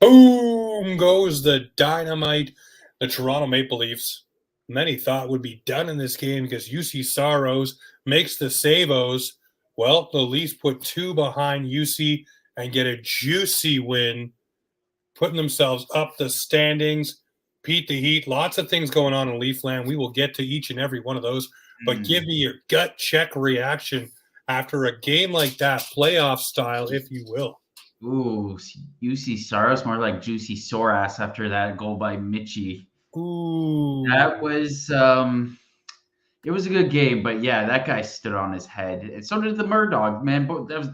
Boom goes the dynamite. The Toronto Maple Leafs, many thought would be done in this game because UC Saros makes the savos. Well, the Leafs put two behind UC and get a juicy win, putting themselves up the standings. Pete the Heat, lots of things going on in Leafland. We will get to each and every one of those. But give me your gut check reaction after a game like that, playoff style, if you will. Ooh, UC Saros, more like Juicy Sorass after that goal by Mitchie. Ooh. That was it was a good game, but yeah, that guy stood on his head. And so did the Murdog, man. But that was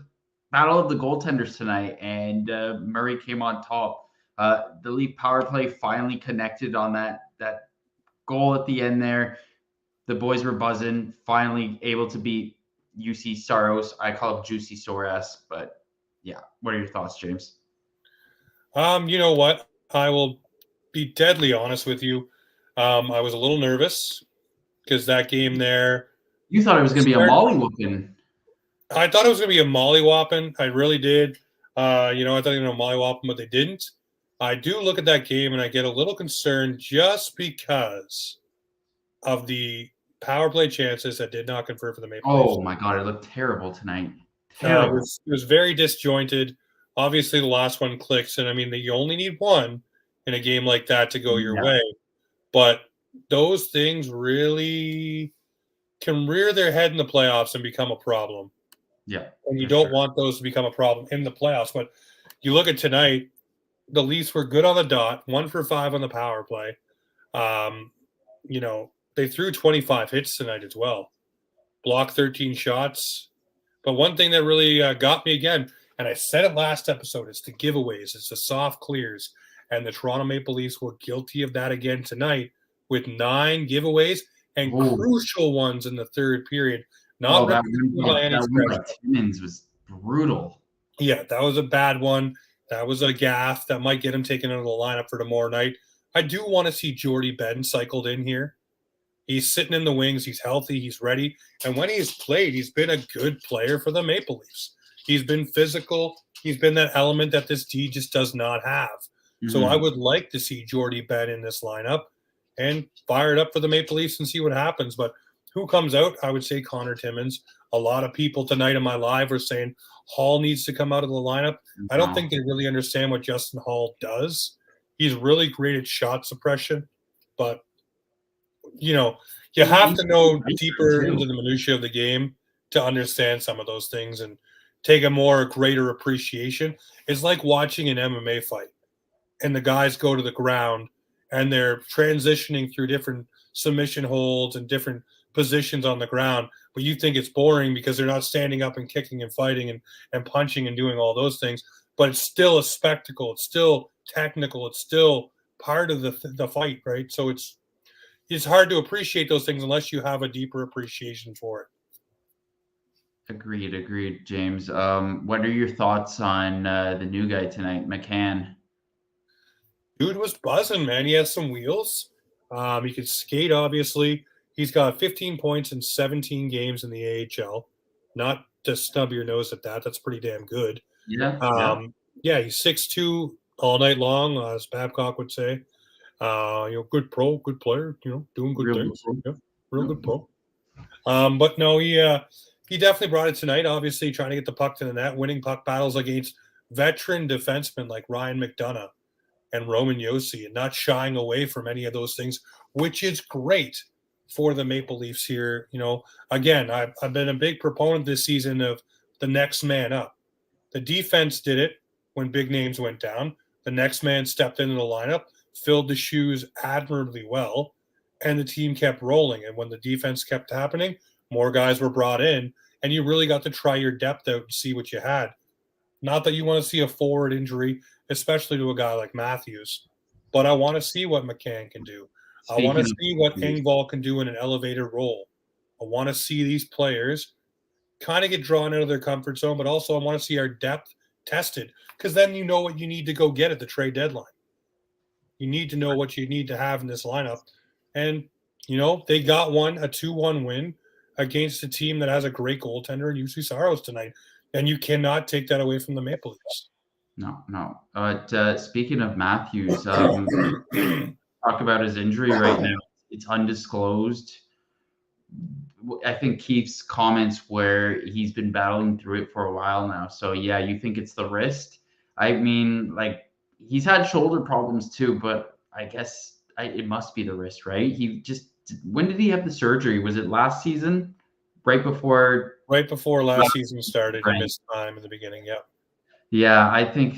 battle of the goaltenders tonight, and Murray came on top. The Leaf power play finally connected on that goal at the end there. The boys were buzzing, finally able to beat UC Saros. I call him Juicy Sorass, but yeah. What are your thoughts, James? You know what? I will be deadly honest with you. I was a little nervous because that game there. You thought it was going to be a molly whooping. I thought it was going to be a molly-whopping. I really did. I thought they were going to molly-whopping, but they didn't. I do look at that game and I get a little concerned just because of the power play chances that did not convert for the Maple Leafs. Oh my God, it looked terrible tonight. Terrible. It was very disjointed. Obviously, the last one clicks, and I mean, you only need one in a game like that to go your way. But those things really can rear their head in the playoffs and become a problem. Yeah. And you don't want those to become a problem in the playoffs. But you look at tonight, the Leafs were good on the dot, 1 for 5 on the power play. They threw 25 hits tonight as well, blocked 13 shots. But one thing that really got me again, and I said it last episode, it's the giveaways, it's the soft clears. And the Toronto Maple Leafs were guilty of that again tonight with 9 giveaways and crucial ones in the third period. Not that one by Timmins was brutal. Yeah, that was a bad one. That was a gaff that might get him taken out of the lineup for tomorrow night. I do want to see Jordy Benn cycled in here. He's sitting in the wings. He's healthy. He's ready. And when he's played, he's been a good player for the Maple Leafs. He's been physical. He's been that element that this D just does not have. Mm-hmm. So I would like to see Jordy Benn in this lineup and fire it up for the Maple Leafs and see what happens. But who comes out? I would say Connor Timmins. A lot of people tonight in my live are saying Hall needs to come out of the lineup. I don't think they really understand what Justin Hall does. He's really great at shot suppression, but you have to know deeper into the minutiae of the game to understand some of those things and take a greater appreciation. It's like watching an MMA fight and the guys go to the ground and they're transitioning through different submission holds and different positions on the ground, but you think it's boring because they're not standing up and kicking and fighting and punching and doing all those things. But it's still a spectacle. It's still technical. It's still part of the fight, right? So it's hard to appreciate those things unless you have a deeper appreciation for it. Agreed, James. What are your thoughts on the new guy tonight, McCann? Dude was buzzing, man. He has some wheels. He can skate, obviously. He's got 15 points in 17 games in the AHL. Not to snub your nose at that. That's pretty damn good. Yeah. He's 6'2" all night long, as Babcock would say. Good pro, good player, doing good things. Real good pro. But no, he definitely brought it tonight, obviously trying to get the puck to the net, winning puck battles against veteran defensemen like Ryan McDonough and Roman Josi, and not shying away from any of those things, which is great for the Maple Leafs here. Again, I've been a big proponent this season of the next man up. The defense did it when big names went down. The next man stepped into the lineup, filled the shoes admirably well, and the team kept rolling. And when the defense kept happening, more guys were brought in, and you really got to try your depth out and see what you had. Not that you want to see a forward injury, especially to a guy like Matthews, but I want to see what McCann can do. I want to see what Engvall can do in an elevated role. I want to see these players kind of get drawn out of their comfort zone, but also I want to see our depth tested, because then you know what you need to go get at the trade deadline. You need to know what you need to have in this lineup. And, they got a 2-1 win against a team that has a great goaltender in UC Saros tonight. And you cannot take that away from the Maple Leafs. No. But speaking of Matthews, talk about his injury right now. It's undisclosed. I think Keith's comments where he's been battling through it for a while now. So yeah, you think it's the wrist? I mean, like he's had shoulder problems too, but I guess it must be the wrist, right? When did he have the surgery? Was it last season? Right before last season started, he missed time in the beginning. Yeah. Yeah, I think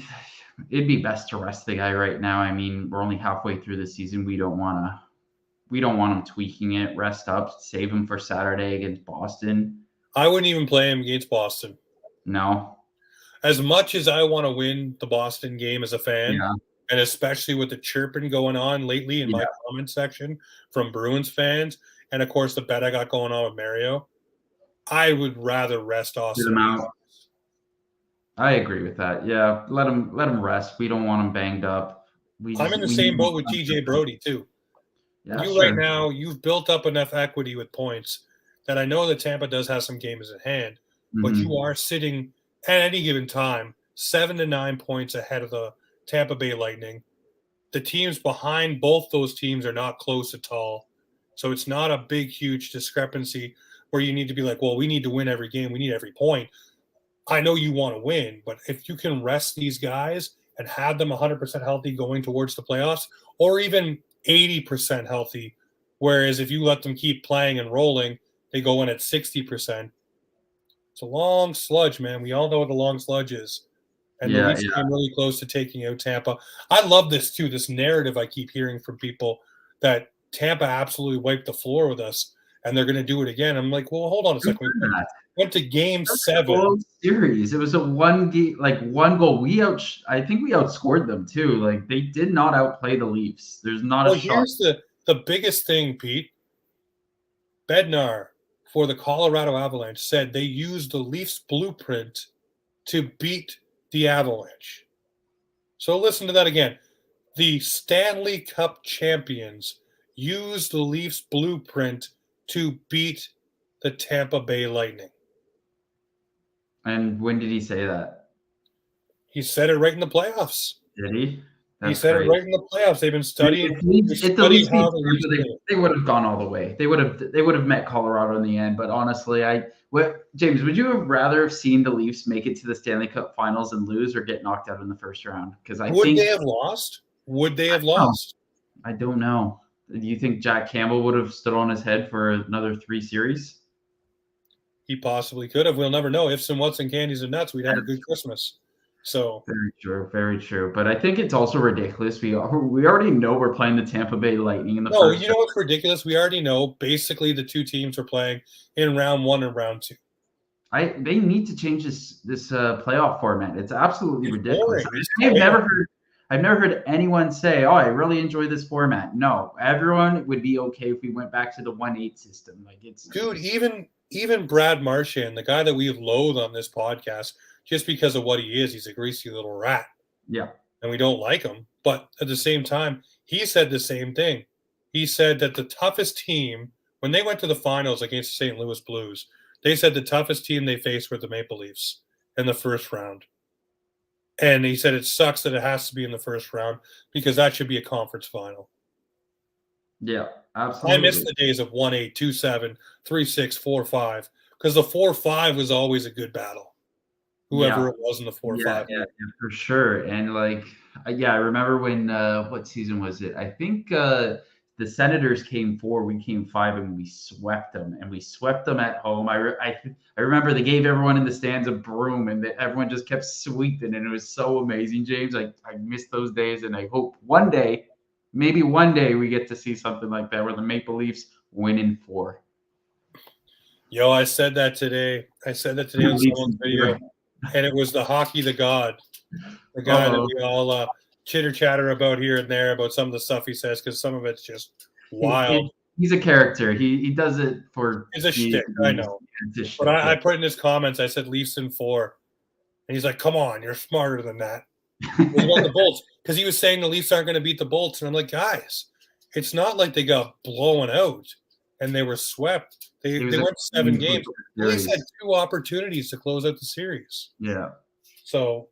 it'd be best to rest the guy right now. I mean, we're only halfway through the season. We don't want him tweaking it. Rest up, save him for Saturday against Boston. I wouldn't even play him against Boston. No. As much as I want to win the Boston game as a fan, and especially with the chirping going on lately in my comment section from Bruins fans, and of course the bet I got going on with Mario, I would rather rest Austin. I agree with that. Yeah, let him rest. We don't want him banged up. I'm in the same boat with TJ Brody too. Yeah, right now, you've built up enough equity with points that I know that Tampa does have some games in hand, but you are sitting at any given time 7 to 9 points ahead of the Tampa Bay Lightning. The teams behind both those teams are not close at all. So it's not a big, huge discrepancy where you need to be like, well, we need to win every game. We need every point. I know you want to win, but if you can rest these guys and have them 100% healthy going towards the playoffs, or even 80% healthy, whereas if you let them keep playing and rolling, they go in at 60%. It's a long sludge, man. We all know what the long sludge is. And the Leafs came really close to taking out Tampa. I love this, too, this narrative I keep hearing from people that Tampa absolutely wiped the floor with us, and they're going to do it again. I'm like, well, hold on a second. Went to game 7 series. It was a one goal. I think we outscored them too. Like they did not outplay the Leafs. There's not a shot. Here's the biggest thing, Pete. Bednar for the Colorado Avalanche said they used the Leafs blueprint to beat the Avalanche. So listen to that again. The Stanley Cup champions used the Leafs blueprint to beat the Tampa Bay Lightning. And when did he say that? He said it right in the playoffs. Did he? He said it right in the playoffs. They've been studying. They would have gone all the way. They would have met Colorado in the end. But honestly, James, would you have rather have seen the Leafs make it to the Stanley Cup Finals and lose, or get knocked out in the first round? Because would they have lost? Would they have lost? I don't know. Do you think Jack Campbell would have stood on his head for another 3 series? He possibly could have. We'll never know. Ifs and whats and candies and nuts, we'd have a good Christmas. So very true. But I think it's also ridiculous. We already know we're playing the Tampa Bay Lightning in the first. You know what's ridiculous? We already know basically the two teams are playing in round 1 and round 2. They need to change this playoff format. It's absolutely ridiculous. I've never heard anyone say, "Oh, I really enjoy this format." No, everyone would be okay if we went back to the 1-8 system. Like even Brad Marchand, the guy that we've loathed on this podcast, just because of what he is, he's a greasy little rat. Yeah. And we don't like him. But at the same time, he said the same thing. He said that the toughest team, when they went to the finals against the St. Louis Blues, they said the toughest team they faced were the Maple Leafs in the first round. And he said it sucks that it has to be in the first round because that should be a conference final. Yeah, absolutely. I miss the days of 1-8, 2-7, 3-6, 4-5, because the 4-5 was always a good battle. Whoever it was in the 4-5. Yeah, for sure. And I remember when what season was it? I think the Senators came 4, we came 5, and we swept them. And we swept them at home. I remember they gave everyone in the stands a broom, and everyone just kept sweeping, and it was so amazing, James. I miss those days, and I hope maybe one day we get to see something like that where the Maple Leafs win in 4. Yo, I said that today. On someone's video. And it was the hockey, the god, the guy that we all chitter chatter about here and there about some of the stuff he says, because some of it's just wild. He's a character. He does it for. He's a shtick, I know. But I put in his comments, I said Leafs in 4, and he's like, "Come on, you're smarter than that." He won the Bolts because he was saying the Leafs aren't going to beat the Bolts, and I'm like, guys, it's not like they got blown out and they were swept. They went 7 games. The Leafs had 2 opportunities to close out the series. Yeah. So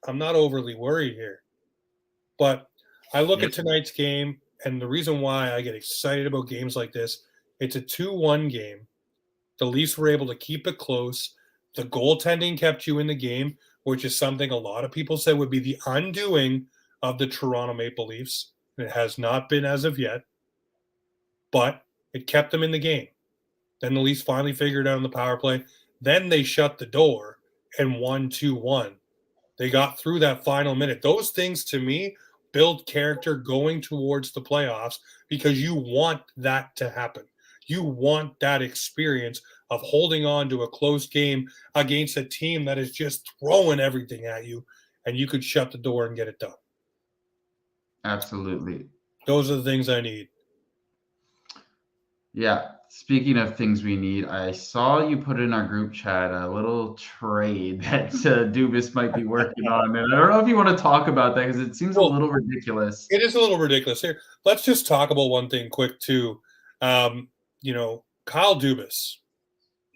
I'm not overly worried here. But I look Yep. at tonight's game, and the reason why I get excited about games like this, it's a 2-1 game. The Leafs were able to keep it close. The goaltending kept you in the game, which is something a lot of people said would be the undoing of the Toronto Maple Leafs. And it has not been as of yet, but it kept them in the game. Then the Leafs finally figured out on the power play. Then they shut the door and won 2-1. They got through that final minute. Those things, to me, build character going towards the playoffs because you want that to happen. You want that experience of holding on to a close game against a team that is just throwing everything at you, and you could shut the door and get it done. Absolutely. Those are the things I need. Yeah. Speaking of things we need, I saw you put in our group chat a little trade that Dubas might be working on. And I don't know if you want to talk about that because it seems a little ridiculous. It is a little ridiculous. Here, let's just talk about one thing quick, too. Kyle Dubas,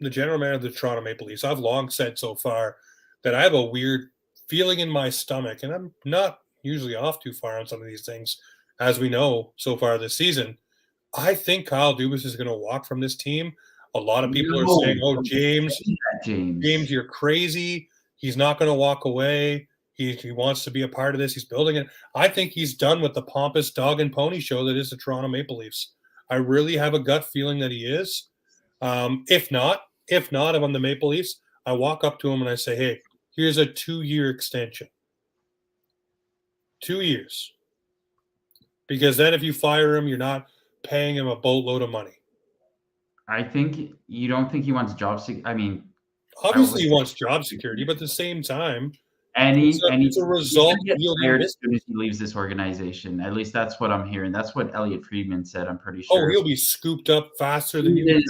the general manager of the Toronto Maple Leafs, I've long said so far that I have a weird feeling in my stomach, and I'm not usually off too far on some of these things, as we know so far this season. I think Kyle Dubas is going to walk from this team. A lot of people are saying, "Oh, James, you're crazy. He's not going to walk away. He wants to be a part of this. He's building it." I think he's done with the pompous dog and pony show that is the Toronto Maple Leafs. I really have a gut feeling that he is. If not, if I'm the Maple Leafs, I walk up to him and I say, "Hey, here's a 2-year extension. 2 years." Because then if you fire him, you're not paying him a boatload of money. I think you don't think he wants job security. I mean, obviously he wants job security, but at the same time, it's a result. He'll get fired as soon as he leaves this organization. At least that's what I'm hearing. That's what Elliot Friedman said. I'm pretty sure. Oh, he'll be scooped up faster than you can.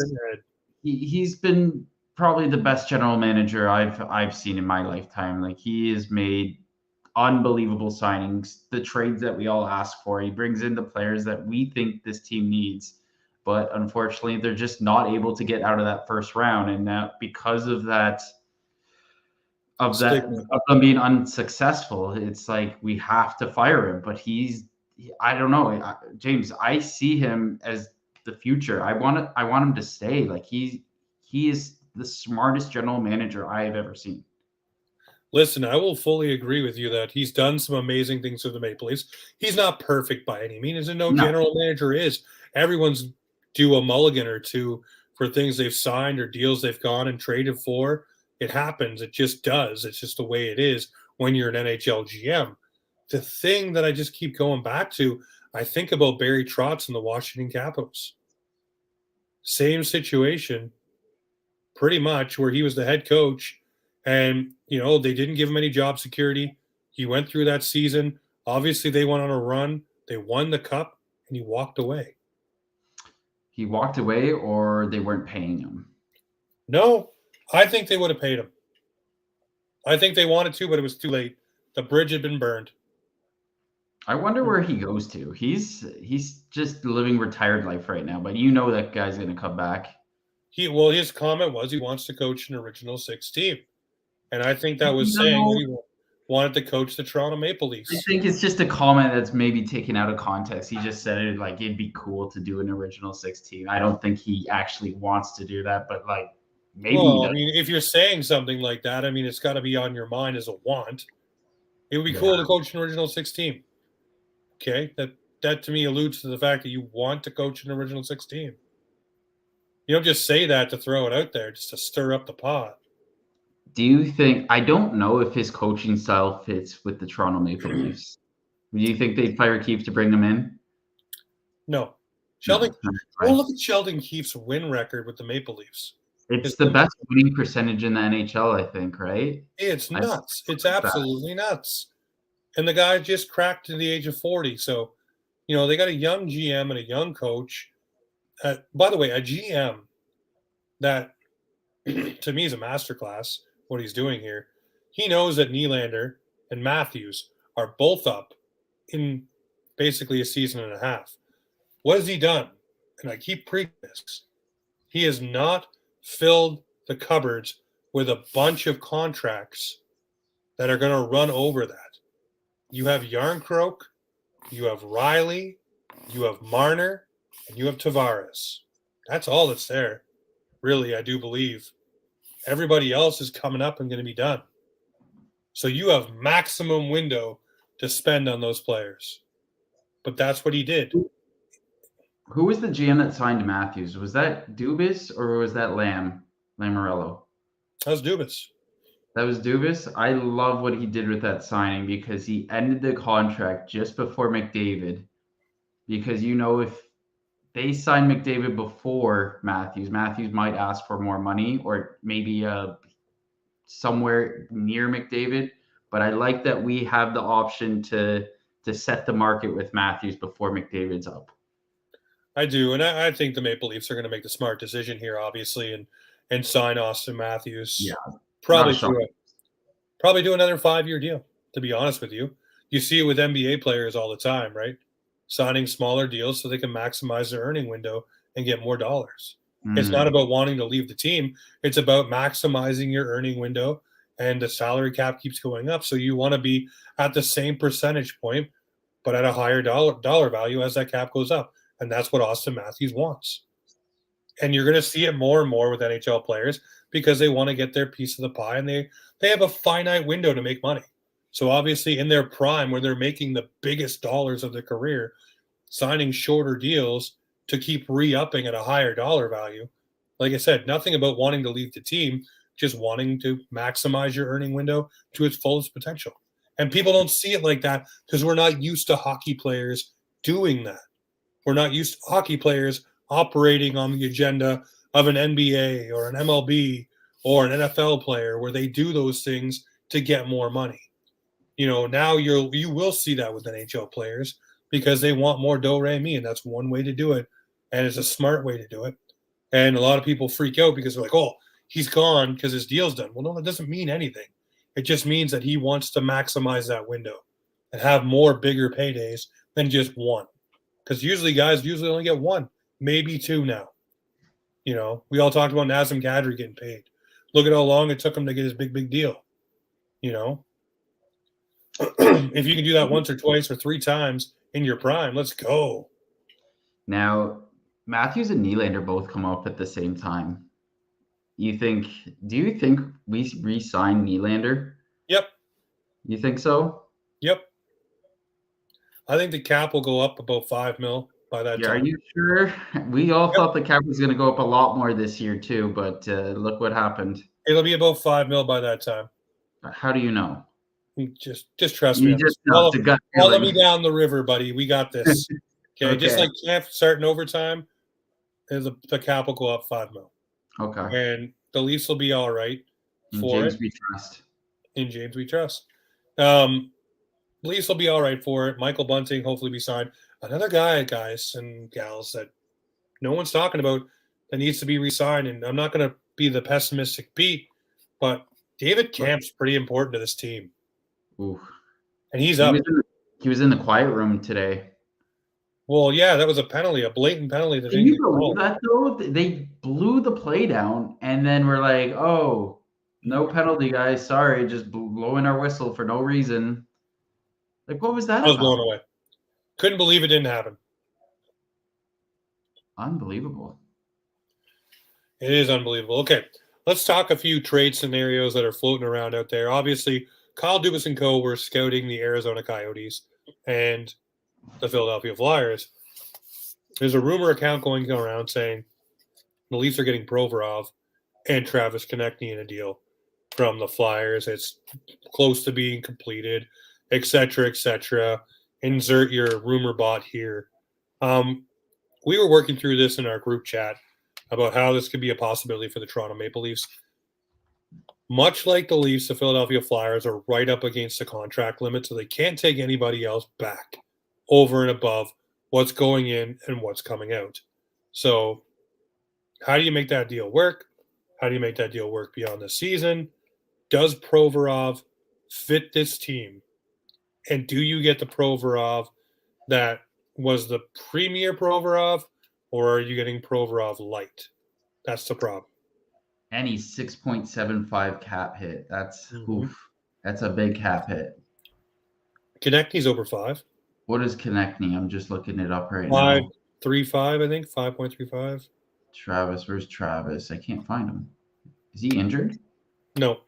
He's been probably the best general manager I've seen in my lifetime. Like, he has made unbelievable signings, the trades that we all ask for. He brings in the players that we think this team needs, but unfortunately, they're just not able to get out of that first round. And now, because of that, of them being unsuccessful, it's like we have to fire him. But I don't know, James. I see him as the future. I want him to stay. Like, he is the smartest general manager I have ever seen. Listen, I will fully agree with you that he's done some amazing things for the Maple Leafs. He's not perfect by any means, and no general manager is. Everyone's due a mulligan or two for things they've signed or deals they've gone and traded for. It happens. It just does. It's just the way it is when you're an NHL GM. The thing that I just keep going back to, I think about Barry Trotz and the Washington Capitals. Same situation, pretty much, where he was the head coach. And, they didn't give him any job security. He went through that season. Obviously, they went on a run. They won the cup, and he walked away. He walked away, or they weren't paying him? No, I think they would have paid him. I think they wanted to, but it was too late. The bridge had been burned. I wonder where he goes to. He's just living retired life right now, but that guy's going to come back. His comment was he wants to coach an original 6 team. And I think that was saying that he wanted to coach the Toronto Maple Leafs. I think it's just a comment that's maybe taken out of context. He just said it like it'd be cool to do an original 6 team. I don't think he actually wants to do that, but maybe. Well, if you're saying something like that, it's got to be on your mind as a want. It would be cool to coach an original 6 team. Okay, that to me alludes to the fact that you want to coach an original 6 team. You don't just say that to throw it out there, just to stir up the pot. Do you think? I don't know if his coaching style fits with the Toronto Maple Leafs. Do you think they'd fire Keefe to bring him in? No. Look at Sheldon Keefe's win record with the Maple Leafs. It's the best winning percentage in the NHL, I think, right? It's nuts. It's absolutely nuts. And the guy just cracked to the age of 40. So, they got a young GM and a young coach. By the way, a GM that, to me, is a masterclass, what he's doing here. He knows that Nylander and Matthews are both up in basically a season and a half. What has he done? And I keep preaching this. He has not filled the cupboards with a bunch of contracts that are going to run over that. You have Yarncroke, you have Riley, you have Marner, and you have Tavares. That's all that's there. Really, I do believe. Everybody else is coming up and going to be done. So you have maximum window to spend on those players. But that's what he did. Who was the GM that signed Matthews? Was that Dubas or was that Lamoriello? That was Dubas. That was Dubas. I love what he did with that signing because he ended the contract just before McDavid. Because if they signed McDavid before Matthews might ask for more money or maybe somewhere near McDavid. But I like that we have the option to set the market with Matthews before McDavid's up. I do, and I think the Maple Leafs are going to make the smart decision here, obviously, and sign Austin Matthews. Yeah, probably do another 5-year deal. To be honest with you, you see it with NBA players all the time, right? Signing smaller deals so they can maximize their earning window and get more dollars. It's not about wanting to leave the team. It's about maximizing your earning window, and the salary cap keeps going up. So you want to be at the same percentage point, but at a higher dollar value as that cap goes up. And that's what Austin Matthews wants. And you're going to see it more and more with NHL players because they want to get their piece of the pie, and they have a finite window to make money. So obviously in their prime, where they're making the biggest dollars of their career, signing shorter deals to keep re-upping at a higher dollar value. Like I said, nothing about wanting to leave the team, just wanting to maximize your earning window to its fullest potential. And people don't see it like that because we're not used to hockey players doing that. We're not used to hockey players operating on the agenda of an NBA or an MLB or an NFL player where they do those things to get more money. Now you will see that with NHL players because they want more do-re-mi, and that's one way to do it, and it's a smart way to do it. And a lot of people freak out because they're like, oh, he's gone because his deal's done. Well, no, that doesn't mean anything. It just means that he wants to maximize that window and have more bigger paydays than just one. Because guys only get one, maybe two now. We all talked about Nazem Kadri getting paid. Look at how long it took him to get his big deal. If you can do that once or twice or 3 times in your prime, let's go. Now, Matthews and Nylander both come up at the same time. Do you think we re-sign Nylander? Yep. You think so? Yep. I think the cap will go up about $5 million by that time. Are you sure? We all thought the cap was going to go up a lot more this year too, but look what happened. It'll be about $5 million by that time. How do you know? Just trust me. Follow me down the river, buddy. We got this. Okay. Just like camp starting overtime, the cap will go up $5 million. Okay. And the Leafs will be all right for James it. We trust. In James we trust. Leafs will be all right for it. Michael Bunting hopefully be signed. Another guy, guys and gals, that no one's talking about that needs to be re-signed. And I'm not going to be the pessimistic Pete, but David Kamp's pretty important to this team. Ooh. And he's up. He was in the quiet room today. Well, yeah, that was a penalty, a blatant penalty. Can you believe that, though? They blew the play down, and then we're like, oh, no penalty, guys. Sorry, just blowing our whistle for no reason. Like, what was that? I was blown away. Couldn't believe it didn't happen. Unbelievable. It is unbelievable. Okay, let's talk a few trade scenarios that are floating around out there. Obviously, Kyle Dubas and co. were scouting the Arizona Coyotes and the Philadelphia Flyers. There's a rumor account going around saying the Leafs are getting Provorov and Travis Konecny in a deal from the Flyers. It's close to being completed, etc., etc. Insert your rumor bot here. We were working through this in our group chat about how this could be a possibility for the Toronto Maple Leafs. Much like the Leafs, the Philadelphia Flyers are right up against the contract limit, so they can't take anybody else back over and above what's going in and what's coming out. So how do you make that deal work? How do you make that deal work beyond the season? Does Provorov fit this team? And do you get the Provorov that was the premier Provorov, or are you getting Provorov light? That's the problem. And he's 6.75 cap hit. That's oof. That's a big cap hit. Konechny's over 5. What is Konechny? I'm just looking it up right now. 5.35, I think. 5.35. Travis, where's Travis? I can't find him. Is he injured? No.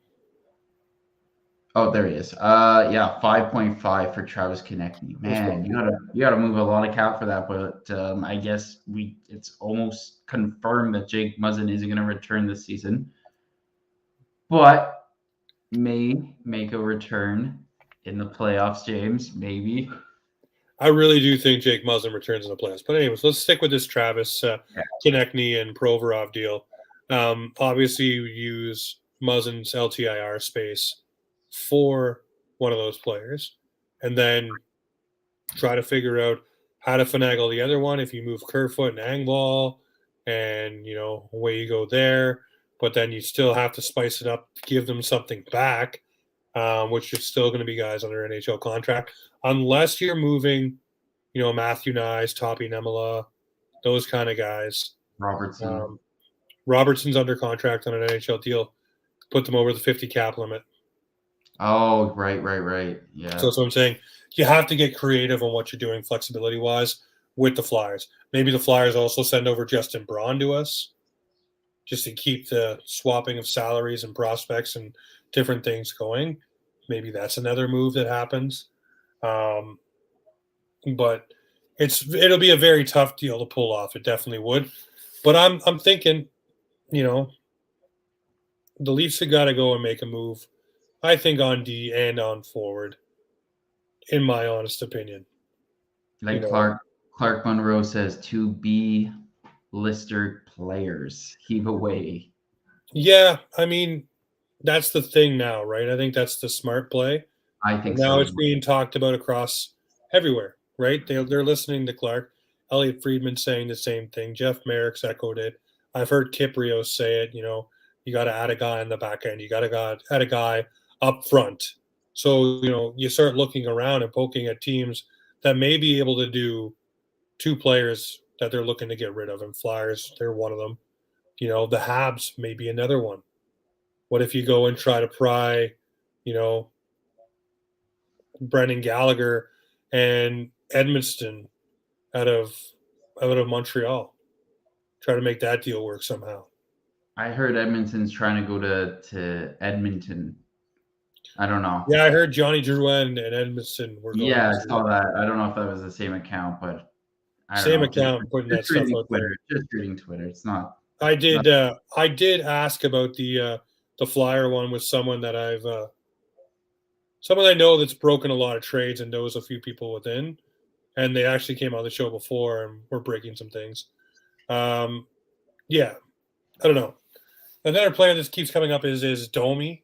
Oh, there he is. Yeah, 5.5 for Travis Konechny. Man, you gotta move a lot of cap for that. But I guess it's almost confirmed that Jake Muzzin isn't going to return this season, but may make a return in the playoffs. James, maybe. I really do think Jake Muzzin returns in the playoffs. But anyways, let's stick with this Travis Konechny and Provorov deal. Obviously, you use Muzzin's LTIR space for one of those players, and then try to figure out how to finagle the other one. If you move Kerfoot and Engvall, and away you go there, but then you still have to spice it up, give them something back, which is still going to be guys under NHL contract, unless you're moving, Matthew Knies, Toppy Nemela, those kind of guys. Robertson. Robertson's under contract on an NHL deal. Put them over the 50 cap limit. Oh, right. Yeah. So that's what I'm saying. You have to get creative on what you're doing flexibility-wise with the Flyers. Maybe the Flyers also send over Justin Braun to us just to keep the swapping of salaries and prospects and different things going. Maybe that's another move that happens. But it'll be a very tough deal to pull off. It definitely would. But I'm thinking, the Leafs have got to go and make a move, I think, on D and on forward, in my honest opinion. Like Clark Monroe says, to be Lister players, heave away. Yeah, I mean, that's the thing now, right? I think that's the smart play. I think now so. It's being talked about across everywhere, right? They're listening to Clark. Elliot Friedman saying the same thing. Jeff Merrick's echoed it. I've heard Kiprios say it. You got to add a guy in the back end. You got to add a guy up front. So, you start looking around and poking at teams that may be able to do 2 players that they're looking to get rid of. And Flyers, they're one of them. The Habs may be another one. What if you go and try to pry, Brendan Gallagher and Edmonston out of Montreal? Try to make that deal work somehow. I heard Edmonton's trying to go to Edmonton. I don't know. Yeah, I heard Johnny Drouin and Edmonston were going. Yeah, I saw that. I don't know if that was the same account, but same account putting that stuff out there. Just reading Twitter. It's not. I did ask about the Flyer one with someone that someone I know that's broken a lot of trades and knows a few people within, and they actually came on the show before and we're breaking some things. Yeah, I don't know. Another player that keeps coming up is Domi.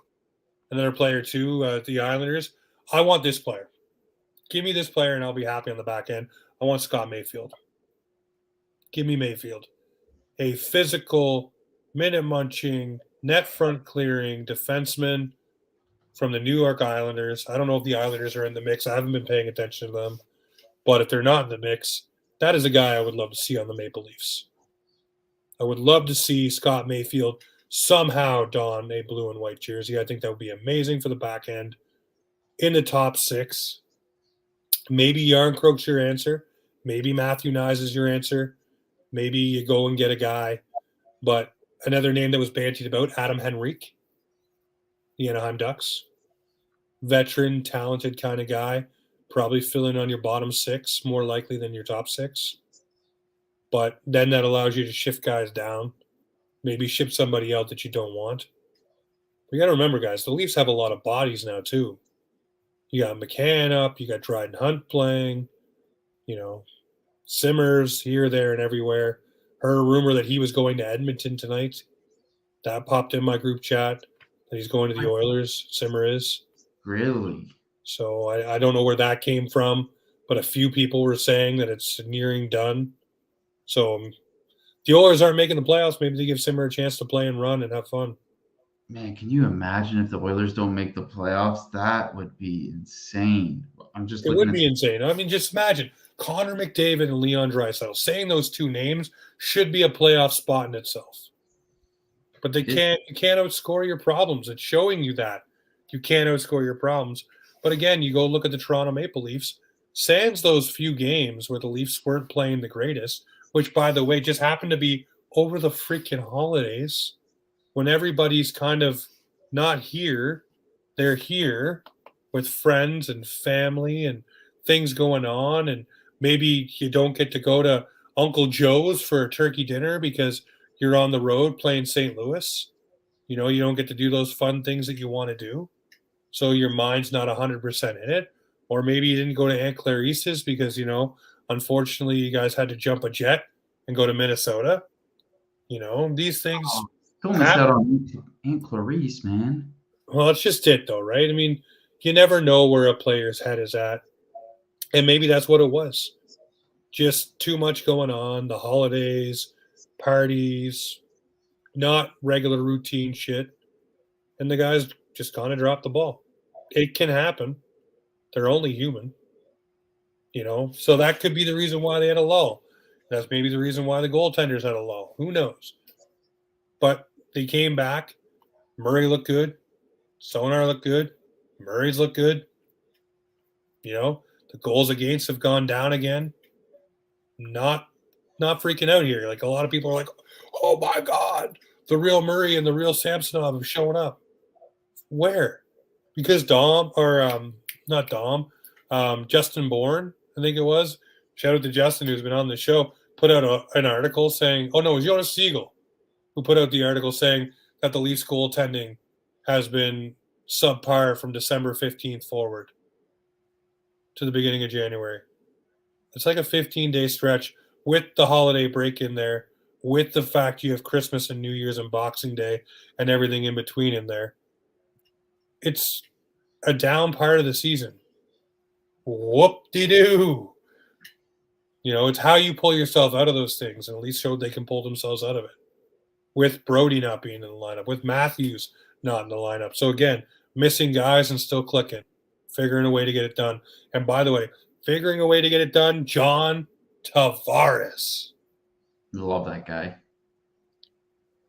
Another player too, the Islanders. I want this player. Give me this player and I'll be happy on the back end. I want Scott Mayfield. Give me Mayfield. A physical, minute-munching, net front clearing defenseman from the New York Islanders. I don't know if the Islanders are in the mix. I haven't been paying attention to them. But if they're not in the mix, that is a guy I would love to see on the Maple Leafs. I would love to see Scott Mayfield somehow don a blue and white jersey. I think that would be amazing for the back end. In the top 6, maybe Yarncroke's your answer. Maybe Matthew Knies is your answer. Maybe you go and get a guy. But another name that was bantied about, Adam Henrique, the Anaheim Ducks. Veteran, talented kind of guy. Probably fill in on your bottom 6, more likely than your top 6. But then that allows you to shift guys down. Maybe ship somebody out that you don't want. You got to remember, guys, the Leafs have a lot of bodies now, too. You got McCann up. You got Dryden Hunt playing. Simmers here, there, and everywhere. Heard a rumor that he was going to Edmonton tonight. That popped in my group chat that he's going to the Oilers. Simmer is. Really? So I don't know where that came from, but a few people were saying that it's nearing done. So the Oilers aren't making the playoffs. Maybe they give Simmer a chance to play and run and have fun. Man, can you imagine if the Oilers don't make the playoffs? That would be insane. It would be insane. I mean, just imagine Connor McDavid and Leon Draisaitl. Saying those 2 names should be a playoff spot in itself. But you can't outscore your problems. It's showing you that. You can't outscore your problems. But again, you go look at the Toronto Maple Leafs. Sans those few games where the Leafs weren't playing the greatest, which, by the way, just happened to be over the freaking holidays when everybody's kind of not here. They're here with friends and family and things going on. And maybe you don't get to go to Uncle Joe's for a turkey dinner because you're on the road playing St. Louis. You know, you don't get to do those fun things that you want to do. So your mind's not 100% in it. Or maybe you didn't go to Aunt Clarice's because, you know, unfortunately you guys had to jump a jet and go to Minnesota. You know, these things. Don't miss out on Aunt Clarice, man. Well, it's just it, though, right? I mean, you never know where a player's head is at. And maybe that's what it was. Just too much going on, the holidays, parties, not regular routine shit. And the guys just kind of dropped the ball. It can happen. They're only human. You know, so that could be the reason why they had a lull. That's maybe the reason why the goaltenders had a lull. Who knows? But they came back. Murray looked good. Sonar looked good. Murray's looked good. You know, the goals against have gone down again. Not freaking out here. Like a lot of people are like, oh my God, the real Murray and the real Samsonov have shown up. Where? Because Justin Bourne, I think it was. Shout out to Justin, who's been on the show, put out an article saying, oh no, it was Jonas Siegel who put out the article saying that the Leafs goaltending has been subpar from December 15th forward to the beginning of January. It's like a 15-day stretch with the holiday break in there, with the fact you have Christmas and New Year's and Boxing Day and everything in between in there. It's a down part of the season. Whoop-de-doo. You know, it's how you pull yourself out of those things, and at least showed they can pull themselves out of it. With Brody not being in the lineup, with Matthews not in the lineup. So again, missing guys and still clicking, figuring a way to get it done. And by the way, figuring a way to get it done, John Tavares. Love that guy.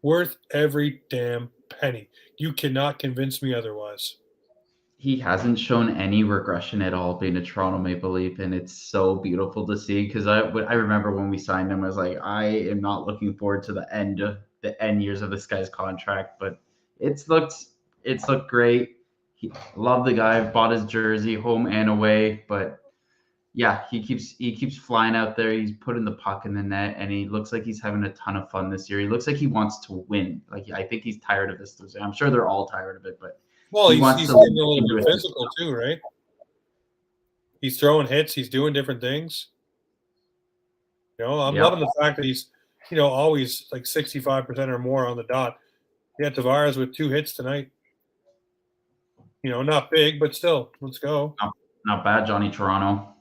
Worth every damn penny. You cannot convince me otherwise. He hasn't shown any regression at all being a Toronto Maple Leaf, and it's so beautiful to see because I remember when we signed him, I was like, I am not looking forward to the end years of this guy's contract, but it's looked great. Love the guy. Bought his jersey home and away, but yeah, he keeps flying out there. He's putting the puck in the net, and he looks like he's having a ton of fun this year. He looks like he wants to win. Like I think he's tired of this losing. I'm sure they're all tired of it, but well, he's getting a little bit physical too, right? He's throwing hits. He's doing different things. You know, I'm loving the fact that he's, you know, always like 65% or more on the dot. Yeah, Tavares with 2 hits tonight. You know, not big, but still, let's go. Not bad, Johnny Toronto.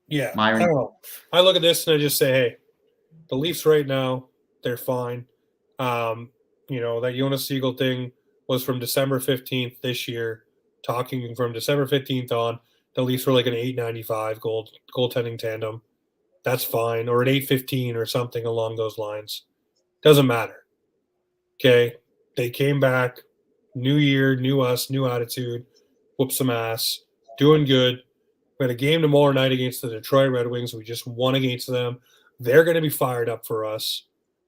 Yeah, I don't know. I look at this and I just say, hey, the Leafs right now, they're fine. You know, that Jonas Siegel thing was from December 15th this year. Talking from December 15th on, the Leafs were like an 895 goaltending tandem. That's fine. Or an 815 or something along those lines. Doesn't matter. Okay? They came back. New year, new us, new attitude. Whoop some ass. Doing good. We had a game tomorrow night against the Detroit Red Wings. We just won against them. They're going to be fired up for us.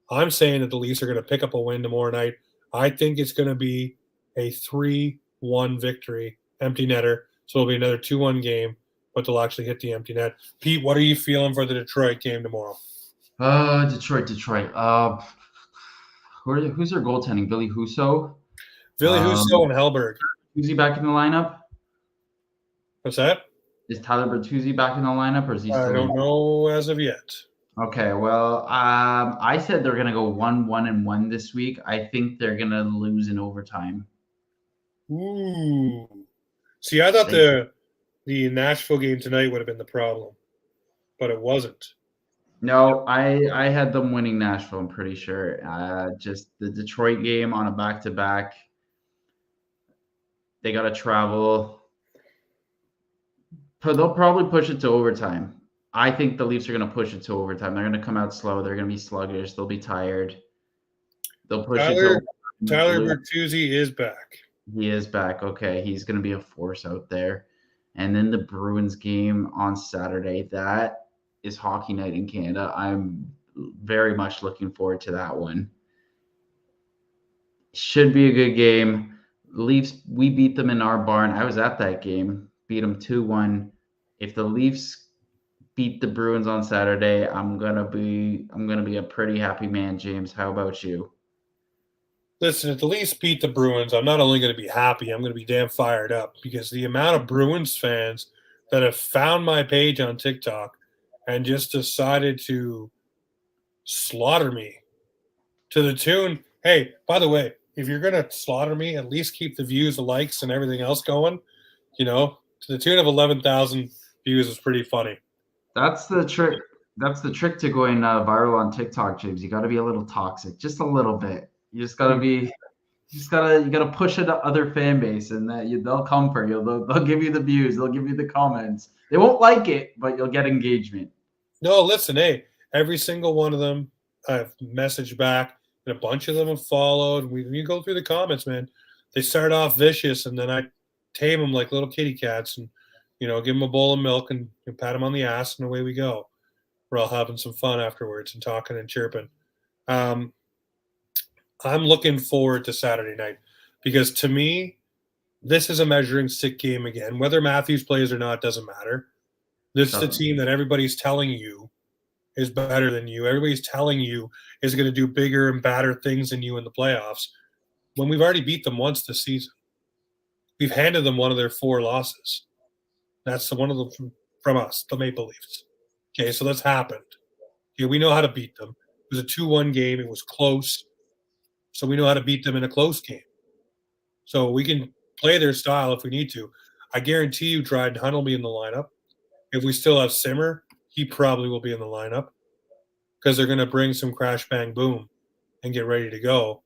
I'm saying that the Leafs are going to pick up a win tomorrow night. I think it's going to be a 3-1 victory, empty netter. So it'll be another 2-1 game, but they'll actually hit the empty net. Pete, what are you feeling for the Detroit game tomorrow? Detroit. Who's their goaltending? Billy Husso? Billy Husso and Hellberg. Is he back in the lineup? What's that? Is Tyler Bertuzzi back in the lineup, or is he still? I don't know as of yet. Okay, well, I said they're gonna go 1-1-1 this week. I think they're gonna lose in overtime. Ooh. See, I thought the Nashville game tonight would have been the problem, but it wasn't. No, I had them winning Nashville, I'm pretty sure. Just the Detroit game on a back-to-back. They got to travel. But they'll probably push it to overtime. I think the Leafs are going to push it to overtime. They're going to come out slow. They're going to be sluggish. They'll be tired. They'll push it to overtime. Tyler Blue. Bertuzzi is back. He is back. Okay, he's going to be a force out there. And then the Bruins game on Saturday. That is hockey night in Canada. I'm very much looking forward to that one. Should be a good game. Leafs, we beat them in our barn. I was at that game. Beat them 2-1. If the Leafs beat the Bruins on Saturday, I'm gonna be a pretty happy man, James. How about you? Listen, if the Leafs beat the Bruins, I'm not only going to be happy, I'm going to be damn fired up because the amount of Bruins fans that have found my page on TikTok and just decided to slaughter me to the tune. Hey, by the way, if you're going to slaughter me, at least keep the views, the likes, and everything else going. To the tune of 11,000 views is pretty funny. That's the trick. That's the trick to going viral on TikTok, James. You got to be a little toxic, just a little bit. You just gotta be, you gotta push it to other fan base, and they'll come for you. They'll give you the views. They'll give you the comments. They won't like it, but you'll get engagement. No, listen, hey, every single one of them I've messaged back, and a bunch of them have followed. We go through the comments, man. They start off vicious, and then I tame them like little kitty cats, and give them a bowl of milk and pat them on the ass, and away we go. We're all having some fun afterwards and talking and chirping. I'm looking forward to Saturday night because to me, this is a measuring stick game again. Whether Matthews plays or not doesn't matter. This is the team that everybody's telling you is better than you. Everybody's telling you is going to do bigger and badder things than you in the playoffs. When we've already beat them once this season, we've handed them one of their 4 losses. That's the one of them from us, the Maple Leafs. Okay, so that's happened. Okay, we know how to beat them. It was a 2-1 game. It was close. So we know how to beat them in a close game. So we can play their style if we need to. I guarantee you Dryden Hunt will be in the lineup. If we still have Simmer, he probably will be in the lineup because they're going to bring some crash, bang, boom and get ready to go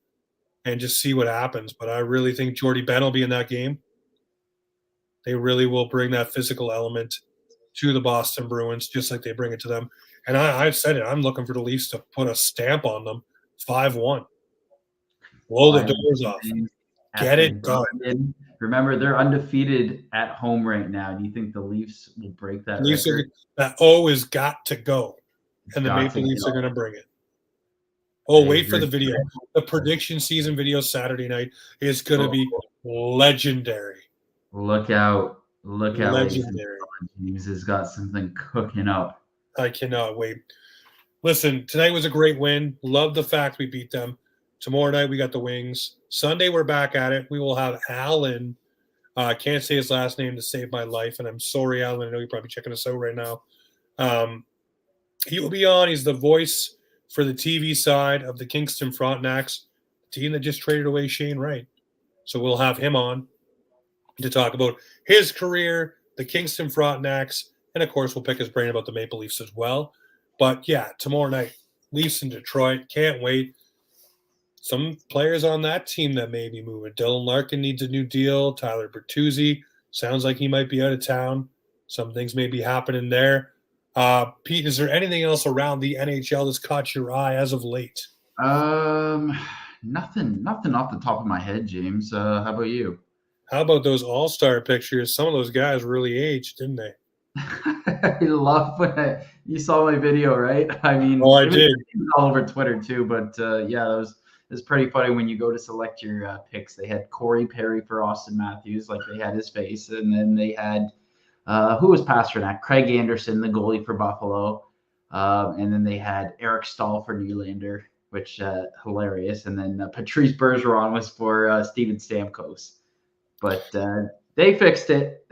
and just see what happens. But I really think Jordy Ben will be in that game. They really will bring that physical element to the Boston Bruins just like they bring it to them. And I've said it. I'm looking for the Leafs to put a stamp on them 5-1. Blow the doors off. Get it done. Remember, they're undefeated at home right now. Do you think the Leafs will break that record? That O has got to go, and the Maple Leafs are going to bring it. Oh, wait for the video. The prediction season video Saturday night is going to be legendary. Look out. Look out. Legendary. James has got something cooking up. I cannot wait. Listen, tonight was a great win. Love the fact we beat them. Tomorrow night, we got the Wings. Sunday, we're back at it. We will have Alan. I can't say his last name to save my life, and I'm sorry, Alan. I know you're probably checking us out right now. He will be on. He's the voice for the TV side of the Kingston Frontenacs, team that just traded away Shane Wright. So we'll have him on to talk about his career, the Kingston Frontenacs, and, of course, we'll pick his brain about the Maple Leafs as well. But, yeah, tomorrow night, Leafs in Detroit. Can't wait. Some players on that team that may be moving. Dylan Larkin needs a new deal. Tyler Bertuzzi sounds like he might be out of town. Some things may be happening there. Pete, is there anything else around the NHL that's caught your eye as of late? Nothing off the top of my head, James. How about you? How about those all-star pictures? Some of those guys really aged, didn't they? I love when you saw my video, right? I mean, I did. It was all over Twitter too, but yeah, it's pretty funny when you go to select your picks. They had Corey Perry for Austin Matthews, like they had his face, and then they had who was Pasternak? Craig Anderson, the goalie for Buffalo, and then they had Eric Stahl for Nylander, which hilarious, and then Patrice Bergeron was for Steven Stamkos, but they fixed it.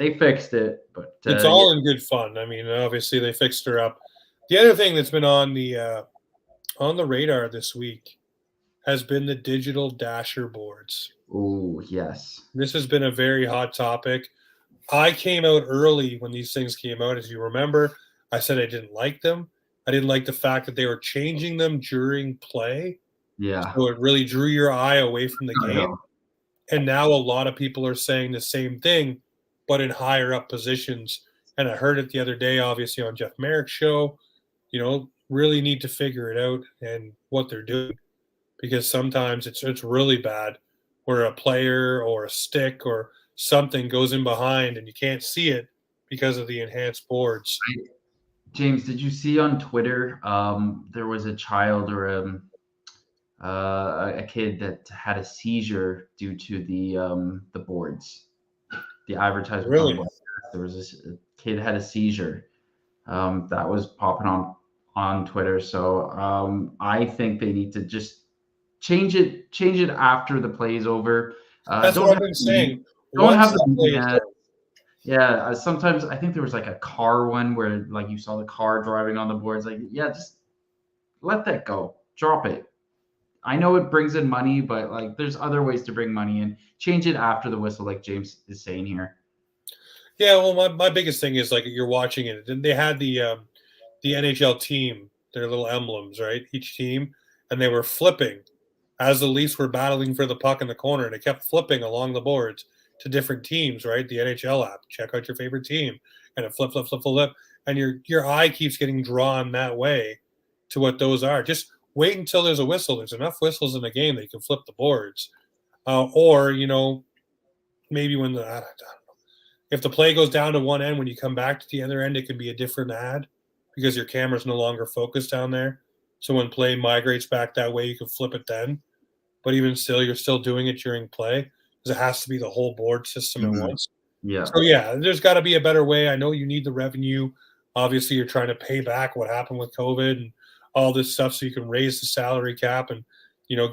But it's all in good fun. I mean, obviously they fixed her up. The other thing that's been on the radar this week has been the digital dasher boards. Oh, yes. This has been a very hot topic. I came out early when these things came out. As you remember, I said I didn't like them. I didn't like the fact that they were changing them during play. Yeah. So it really drew your eye away from the game. And now a lot of people are saying the same thing, but in higher up positions. And I heard it the other day, obviously, on Jeff Merrick's show. Really need to figure it out and what they're doing. because sometimes it's really bad where a player or a stick or something goes in behind and you can't see it because of the enhanced boards. James, did you see on Twitter? There was a child or a kid that had a seizure due to the boards, the advertisements on Really? boards. There was a kid had a seizure. That was popping on Twitter. So I think they need to just change it after the play is over. That's Don't what I've have been the saying. don't Once have the the play is media. over. Yeah, sometimes I think there was like a car one where like you saw the car driving on the boards. Like, yeah, just let that go. Drop it. I know it brings in money, but like there's other ways to bring money in. Change it after the whistle, like James is saying here. Yeah, well, my biggest thing is like you're watching it, and they had the NHL team, their little emblems, right? Each team, and they were flipping as the Leafs were battling for the puck in the corner, and it kept flipping along the boards to different teams, right? The NHL app, check out your favorite team, and it flip, flip, flip, flip, flip, and your eye keeps getting drawn that way to what those are. Just wait until there's a whistle. There's enough whistles in the game that you can flip the boards, or maybe when the I don't know, if the play goes down to one end, when you come back to the other end, it could be a different ad because your camera's no longer focused down there. So when play migrates back that way, you can flip it then. But even still, you're still doing it during play because it has to be the whole board system at once. Yeah. So yeah, there's got to be a better way. I know you need the revenue. Obviously, you're trying to pay back what happened with COVID and all this stuff, so you can raise the salary cap and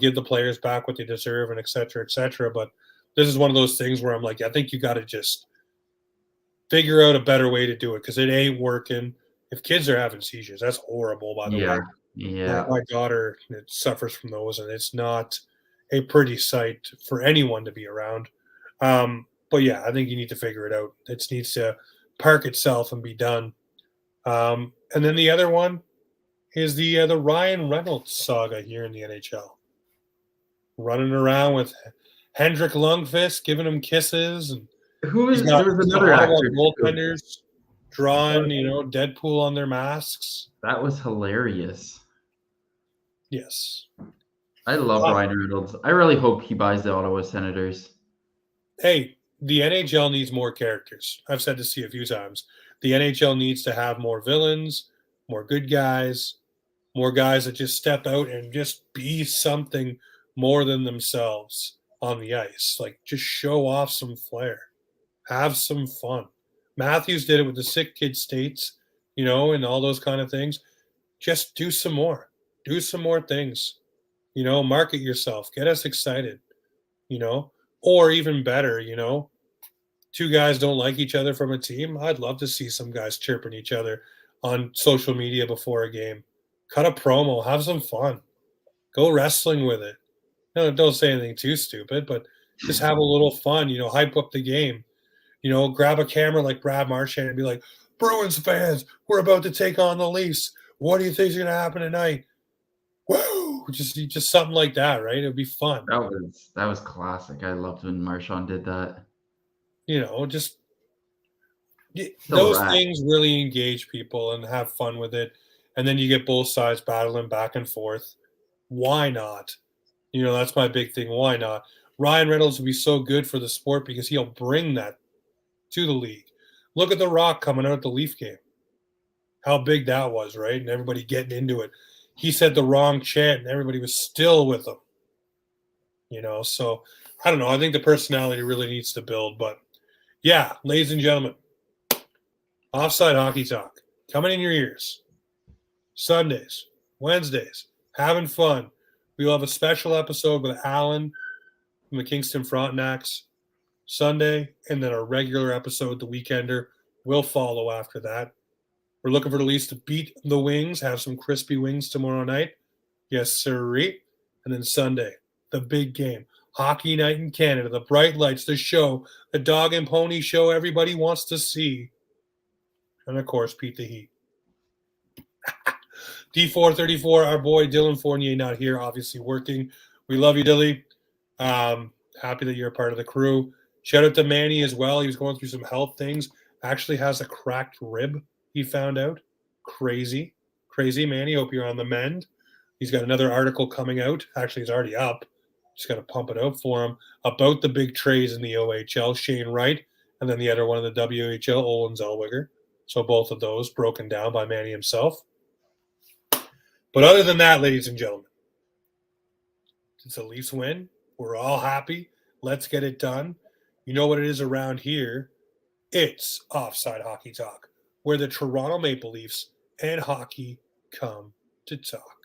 give the players back what they deserve and et cetera, et cetera. But this is one of those things where I'm like, I think you got to just figure out a better way to do it because it ain't working. If kids are having seizures, that's horrible, by the way. Yeah. My daughter suffers from those, and it's not a pretty sight for anyone to be around. But yeah, I think you need to figure it out. It needs to park itself and be done. And then the other one is the Ryan Reynolds saga here in the NHL. Running around with Hendrik Lundqvist, giving him kisses, and There was another Ottawa actor too. goaltenders drawing, Deadpool on their masks. That was hilarious. Yes. I love Ryan Reynolds. I really hope he buys the Ottawa Senators. Hey, the NHL needs more characters. I've said this to you a few times. The NHL needs to have more villains, more good guys, more guys that just step out and just be something more than themselves on the ice. Like, just show off some flair. Have some fun. Matthews did it with the Sick Kid States, and all those kind of things. Just do some more. Do some more things. Market yourself. Get us excited. Or even better, two guys don't like each other from a team. I'd love to see some guys chirping each other on social media before a game. Cut a promo. Have some fun. Go wrestling with it. No, don't say anything too stupid, but just have a little fun. Hype up the game. Grab a camera like Brad Marchand and be like, Bruins fans, we're about to take on the Leafs. What do you think is going to happen tonight? Woo! Just something like that, right? It would be fun. That was classic. I loved when Marchand did that. Those things really engage people and have fun with it. And then you get both sides battling back and forth. Why not? That's my big thing. Why not? Ryan Reynolds would be so good for the sport because he'll bring that to the league. Look at The Rock coming out at the Leaf game. How big that was, right? And everybody getting into it. He said the wrong chant and everybody was still with him. So I don't know. I think the personality really needs to build. But yeah, ladies and gentlemen, Offside Hockey Talk coming in your ears. Sundays, Wednesdays, having fun. We'll have a special episode with Alan from the Kingston Frontenacs Sunday, and then a regular episode, The Weekender, will follow after that. We're looking for the Leafs to beat the Wings, have some crispy wings tomorrow night. Yes, sirree. And then Sunday, the big game. Hockey night in Canada, the bright lights, the show, the dog and pony show everybody wants to see. And, of course, Pete the Heat. D434, our boy Dylan Fournier not here, obviously working. We love you, Dilly. Happy that you're a part of the crew. Shout out to Manny as well. He was going through some health things. Actually has a cracked rib, he found out. Crazy, Manny. Hope you're on the mend. He's got another article coming out. Actually, it's already up. Just got to pump it out for him about the big trays in the OHL. Shane Wright, and then the other one in the WHL, Olin Zellweger. So both of those broken down by Manny himself. But other than that, ladies and gentlemen, it's a Leafs win. We're all happy. Let's get it done. You know what it is around here. It's Offside Hockey Talk, where the Toronto Maple Leafs and hockey come to talk.